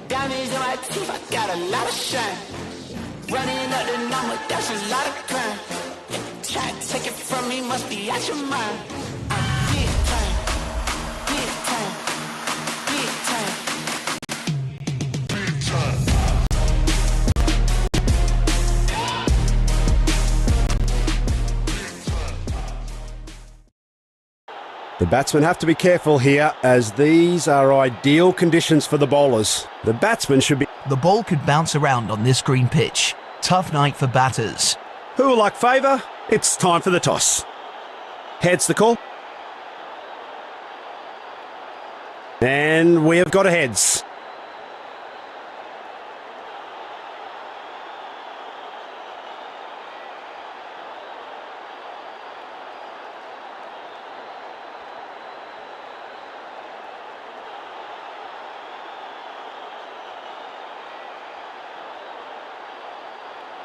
Diamonds in my teeth, I got a lot of shine. Running up the number, that's a lot of crime. Try to take it from me, must be out your mind. Big time, big time, big time, big time. The batsmen have to be careful here, as these are ideal conditions for the bowlers. The batsmen should be... The ball could bounce around on this green pitch. Tough night for batters. Who will like favour? It's time for the toss. Heads the call. And we have got a heads.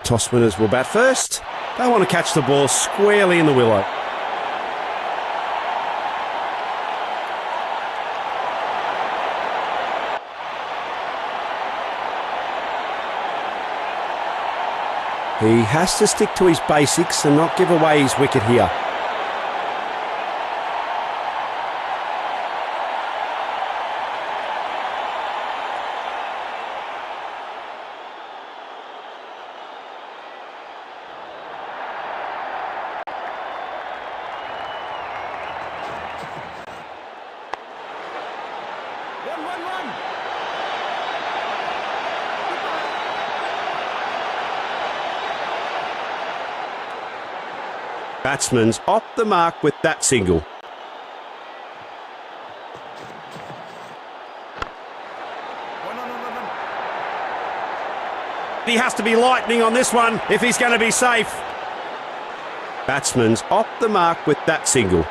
Toss winners will bat first. They want to catch the ball squarely in the willow. He has to stick to his basics and not give away his wicket here. Batsman's off the mark with that single. He has to be lightning on this one if he's going to be safe. Batsman's off the mark with that single.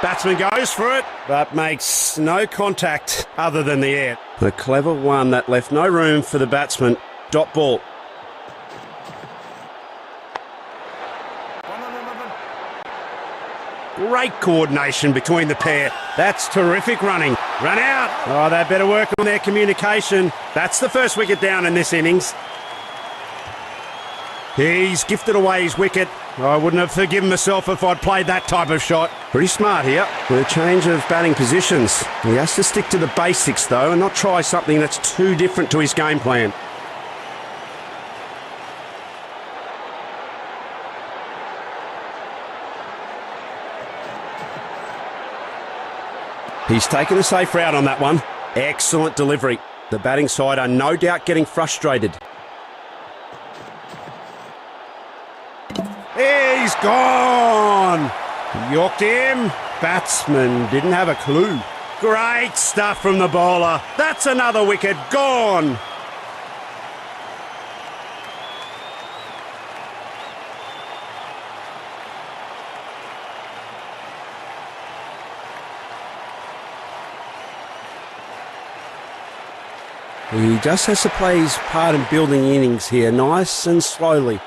Batsman goes for it, but makes no contact other than the air. A clever one that left no room for the batsman. Dot ball. Great coordination between the pair. That's terrific running. Run out. Oh, they better work on their communication. That's the first wicket down in this innings. He's gifted away his wicket. I wouldn't have forgiven myself if I'd played that type of shot. Pretty smart here. With a change of batting positions. He has to stick to the basics though and not try something that's too different to his game plan. He's taken a safe route on that one. Excellent delivery. The batting side are no doubt getting frustrated. He's gone! Yorked him. Batsman didn't have a clue. Great stuff from the bowler. That's another wicket gone. He just has to play his part in building innings here, nice and slowly.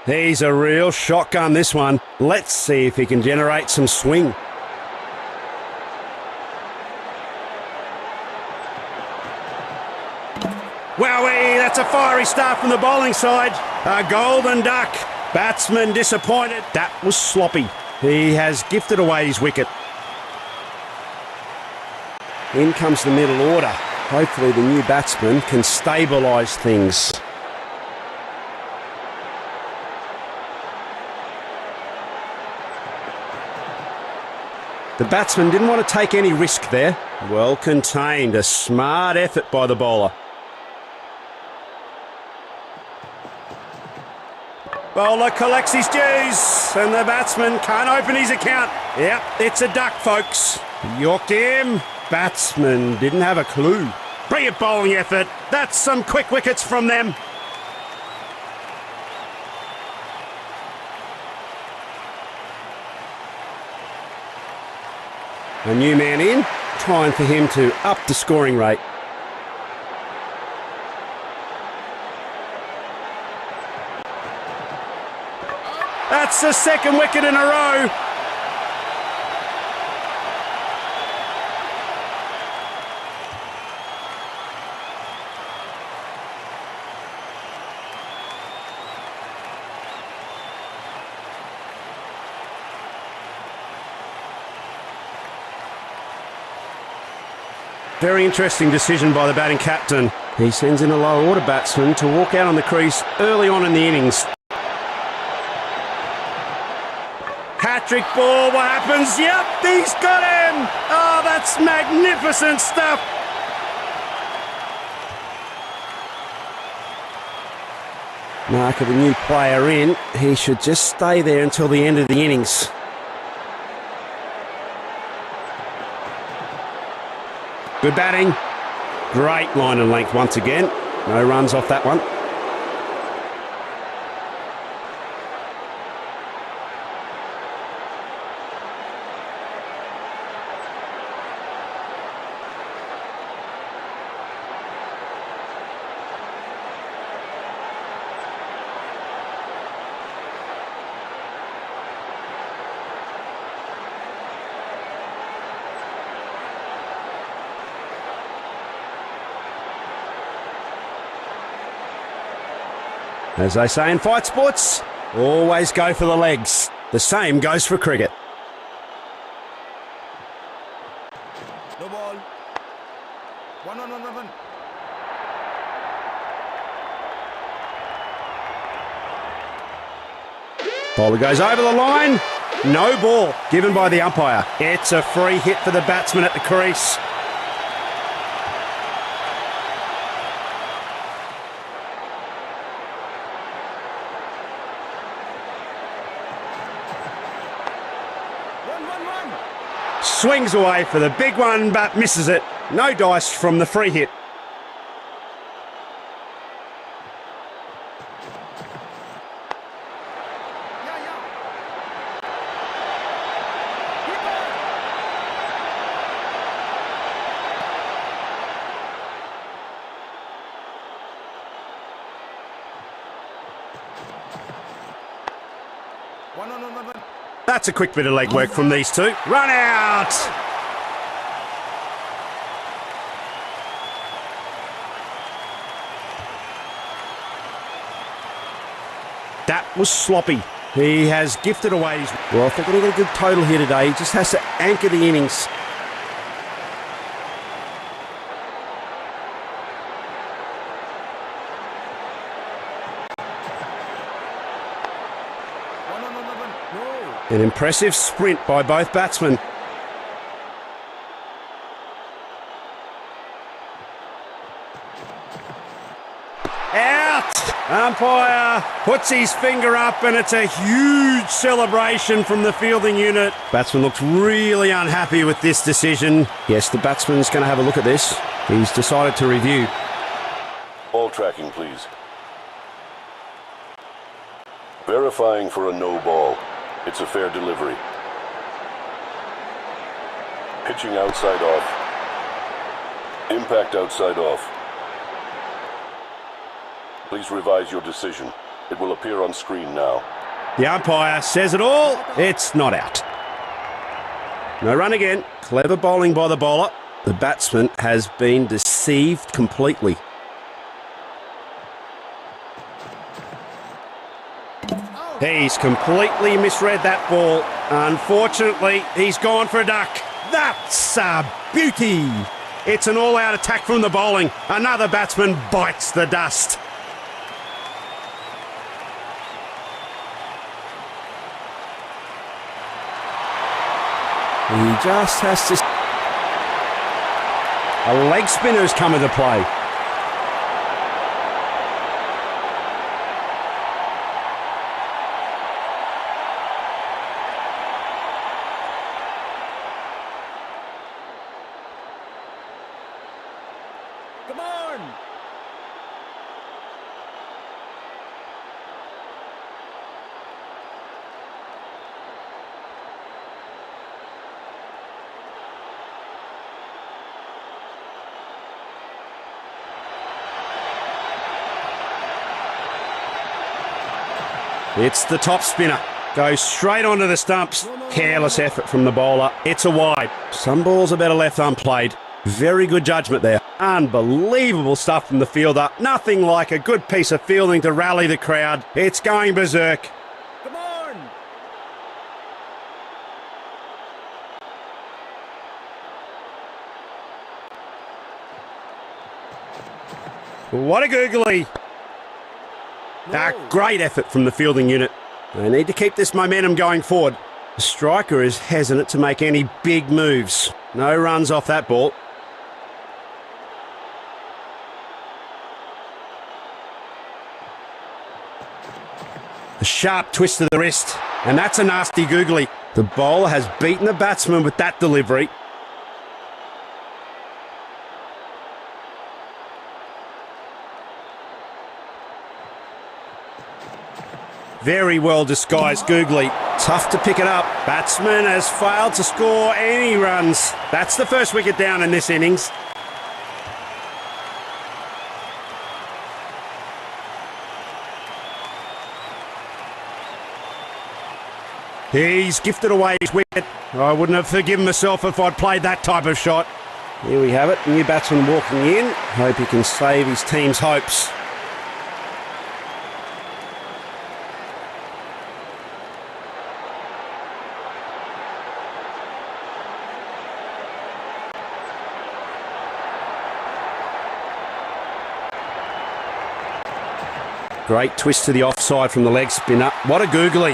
He's a real shotgun, this one. Let's see if he can generate some swing. Wowee, that's a fiery start from the bowling side. A golden duck. Batsman disappointed. That was sloppy. He has gifted away his wicket. In comes the middle order. Hopefully the new batsman can stabilise things. The batsman didn't want to take any risk there. Well contained, a smart effort by the bowler. Bowler collects his dues and the batsman can't open his account. Yep, it's a duck, folks. Yorked him. Batsman didn't have a clue. Brilliant bowling effort. That's some quick wickets from them. A new man in. Time for him to up the scoring rate. That's the second wicket in a row. Very interesting decision by the batting captain. He sends in a lower order batsman to walk out on the crease early on in the innings. Hat-trick ball, what happens? Yep, he's got him! Oh, that's magnificent stuff! Mark of a new player in. He should just stay there until the end of the innings. Good batting. Great line and length once again. No runs off that one. As they say in fight sports, always go for the legs. The same goes for cricket. No ball. 1 on 1 1. Bowler goes over the line. No ball given by the umpire. It's a free hit for the batsman at the crease. Swings away for the big one, but misses it. No dice from the free hit. That's a quick bit of leg work from these two. Run out! That was sloppy. He has gifted away his... Well, if they're going to get a good total here today, he just has to anchor the innings. An impressive sprint by both batsmen. Out! Umpire puts his finger up and it's a huge celebration from the fielding unit. Batsman looks really unhappy with this decision. Yes, the batsman's going to have a look at this. He's decided to review. Ball tracking, please. Verifying for a no ball. It's a fair delivery. Pitching outside off. Impact outside off. Please revise your decision. It will appear on screen now. The umpire says it all. It's not out. No run again. Clever bowling by the bowler. The batsman has been deceived completely. He's completely misread that ball. Unfortunately, he's gone for a duck. That's a beauty. It's an all-out attack from the bowling. Another batsman bites the dust. He just has to... A leg spinner's come into play. Come on! It's the top spinner. Goes straight onto the stumps. Careless effort from the bowler. It's a wide. Some balls are better left unplayed. Very good judgment there. Unbelievable stuff from the fielder. Nothing like a good piece of fielding to rally the crowd. It's going berserk. Come on! What a googly. A great effort from the fielding unit. They need to keep this momentum going forward. The striker is hesitant to make any big moves. No runs off that ball. A sharp twist to the wrist, and that's a nasty googly. The bowler has beaten the batsman with that delivery. Very well disguised googly. Tough to pick it up. Batsman has failed to score any runs. That's the first wicket down in this innings. He's gifted away his wicket. I wouldn't have forgiven myself if I'd played that type of shot. Here we have it. New batsman walking in. Hope he can save his team's hopes. Great twist to the offside from the leg spinner. What a googly.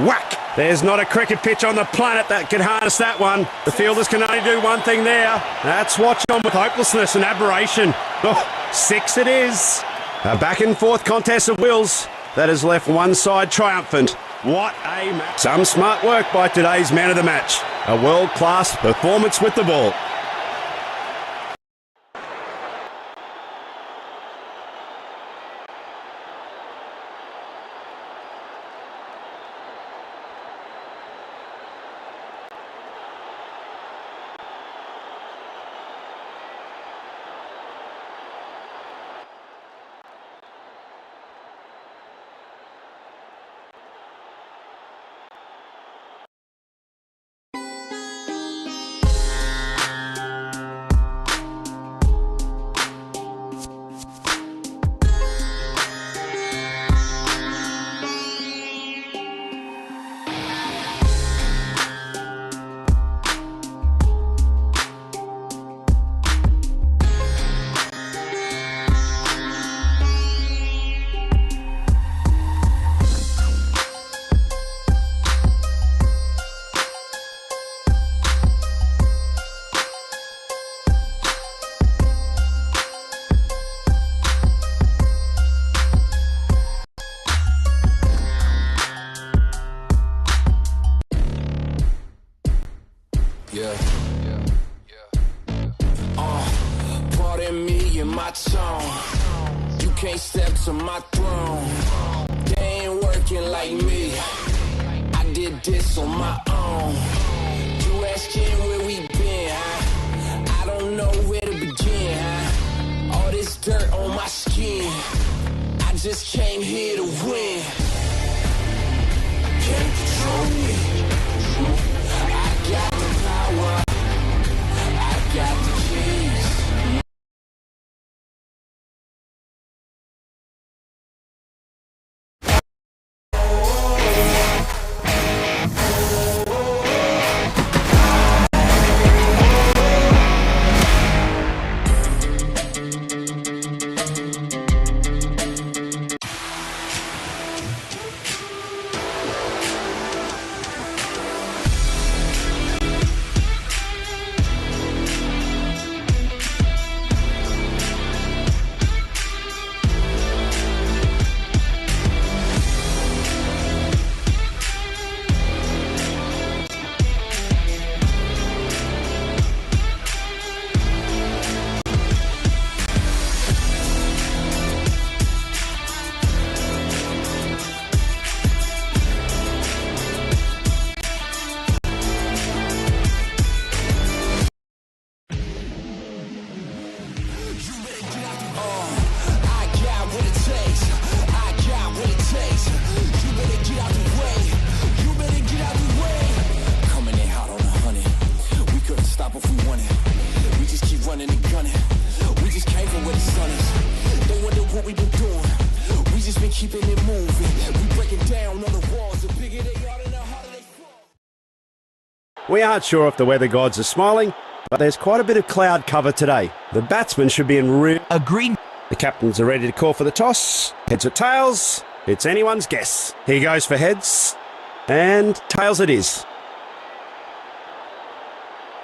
Whack! There's not a cricket pitch on the planet that can harness that one. The fielders can only do one thing there. That's watch on with hopelessness and aberration. Oh, 6 it is. A back and forth contest of wills that has left one side triumphant. What a match. Some smart work by today's man of the match. A world-class performance with the ball. Pardon me and my tone. You can't step to my throne. They ain't working like me. I did this on my own. You asking where we been, huh? I don't know where to begin, huh? All this dirt on my skin. I just came here to win. Can't control me. I got the power. I got the keys. keeping it moving. We breaking down on the walls. The bigger they are, the harder they fall. We aren't sure if the weather gods are smiling, but there's quite a bit of cloud cover today. The batsmen should be in real... A green... The captains are ready to call for the toss. Heads or tails? It's anyone's guess. He goes for heads. And tails it is.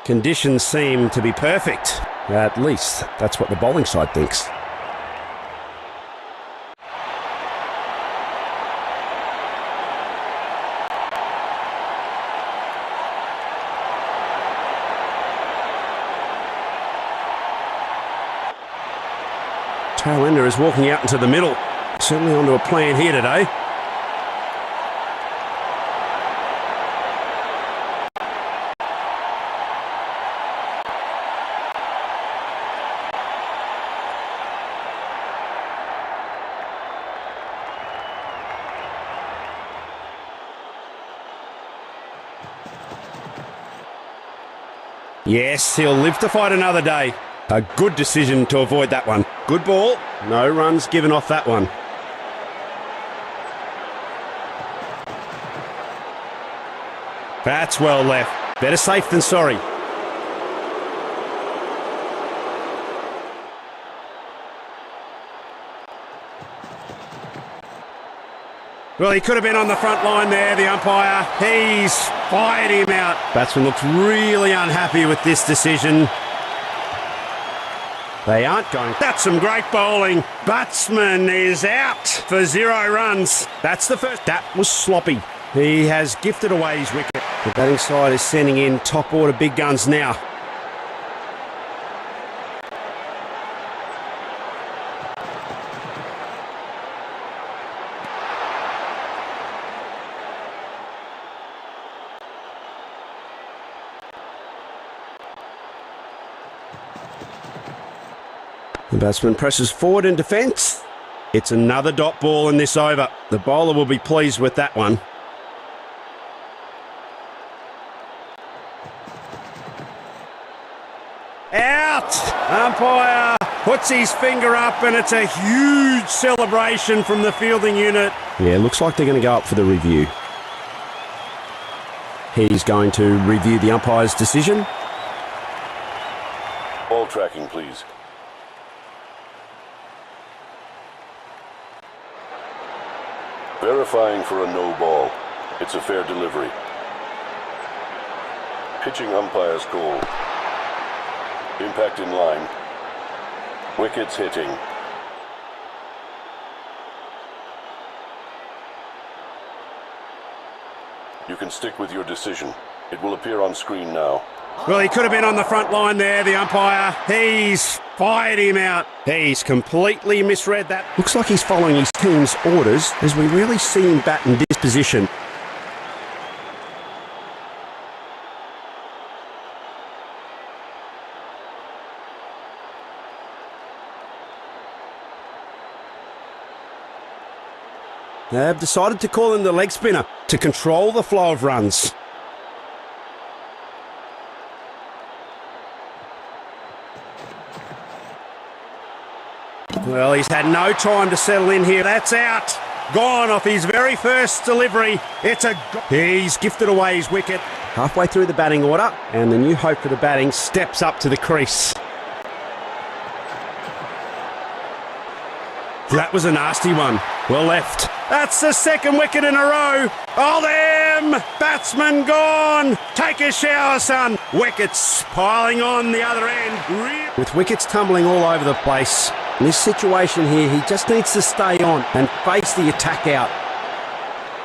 Conditions seem to be perfect. At least, that's what the bowling side thinks. Tail ender is walking out into the middle. Certainly onto a plan here today. Yes, he'll live to fight another day. A good decision to avoid that one. Good ball. No runs given off that one. That's well left. Better safe than sorry. Well, he could have been on the front line there, the umpire. He's fired him out. Batsman looks really unhappy with this decision. They aren't going. That's some great bowling. Batsman is out for 0 runs. That's the first. That was sloppy. He has gifted away his wicket. The batting side is sending in top order big guns now. The batsman presses forward in defence. It's another dot ball in this over. The bowler will be pleased with that one. Out! Umpire puts his finger up and it's a huge celebration from the fielding unit. Yeah, looks like they're going to go up for the review. He's going to review the umpire's decision. Ball tracking, please. Verifying for a no ball. It's a fair delivery. Pitching umpire's call. Impact in line. Wickets hitting. You can stick with your decision. It will appear on screen now. Well, he could have been on the front line there, the umpire. He's fired him out. He's completely misread that. Looks like he's following his team's orders as we really see him bat in this position. They've decided to call in the leg spinner to control the flow of runs. Well, he's had no time to settle in here. That's out. Gone off his very first delivery. He's gifted away his wicket. Halfway through the batting order, and the new hope for the batting steps up to the crease. That was a nasty one. Well left. That's the second wicket in a row. Oh, them! Batsman gone. Take a shower, son. Wickets piling on the other end. With wickets tumbling all over the place, in this situation here, he just needs to stay on and face the attack out.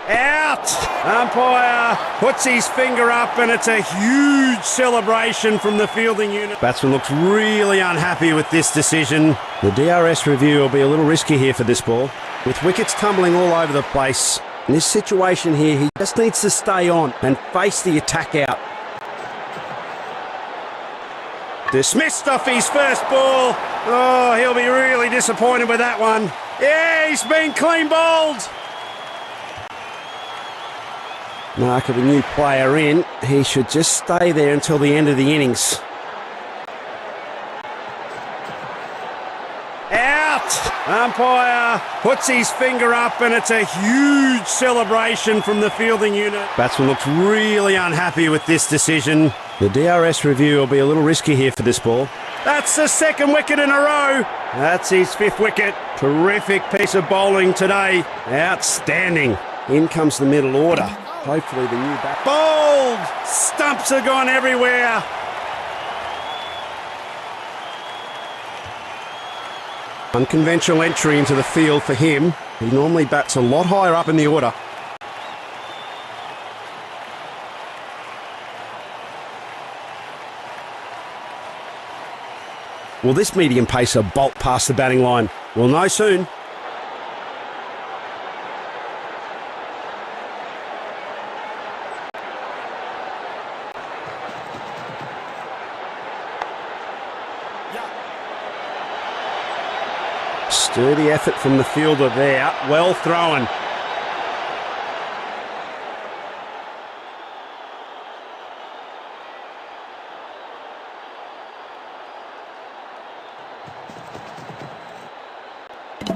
Out! Umpire puts his finger up and it's a huge celebration from the fielding unit. Batsman looks really unhappy with this decision. The DRS review will be a little risky here for this ball. With wickets tumbling all over the place, in this situation here, he just needs to stay on and face the attack out. Dismissed off his first ball. Oh, he'll be really disappointed with that one. Yeah, he's been clean bowled. Mark of a new player in. He should just stay there until the end of the innings. Out! Umpire puts his finger up and it's a huge celebration from the fielding unit. Batsman looks really unhappy with this decision. The DRS review will be a little risky here for this ball. That's the second wicket in a row. That's his 5th wicket. Terrific piece of bowling today. Outstanding. In comes the middle order. Hopefully the new bat. Bowled! Stumps are gone everywhere. Unconventional entry into the field for him. He normally bats a lot higher up in the order. Will this medium pacer bolt past the batting line? We'll know soon. Sturdy effort from the fielder there. Well thrown.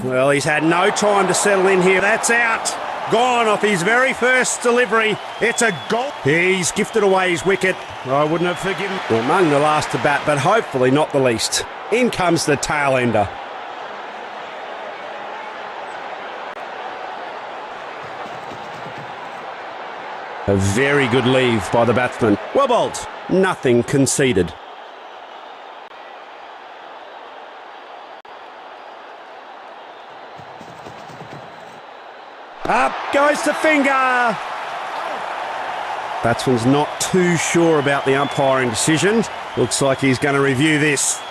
Well, he's had no time to settle in here. That's out. Gone off his very first delivery. It's a goal. He's gifted away his wicket. I wouldn't have forgiven him. Among the last to bat, but hopefully not the least. In comes the tail ender. A very good leave by the batsman. Well bowled. Nothing conceded. Up goes the finger. Batsman's not too sure about the umpiring decision. Looks like he's going to review this.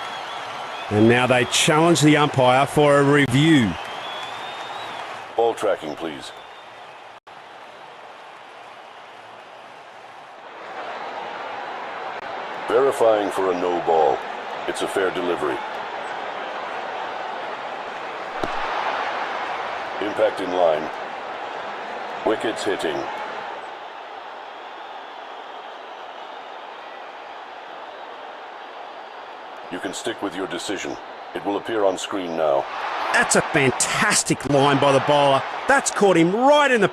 And now they challenge the umpire for a review. Ball tracking, please. Verifying for a no ball. It's a fair delivery. Impact in line. Wickets hitting. You can stick with your decision. It will appear on screen now. That's a fantastic line by the bowler. That's caught him right in the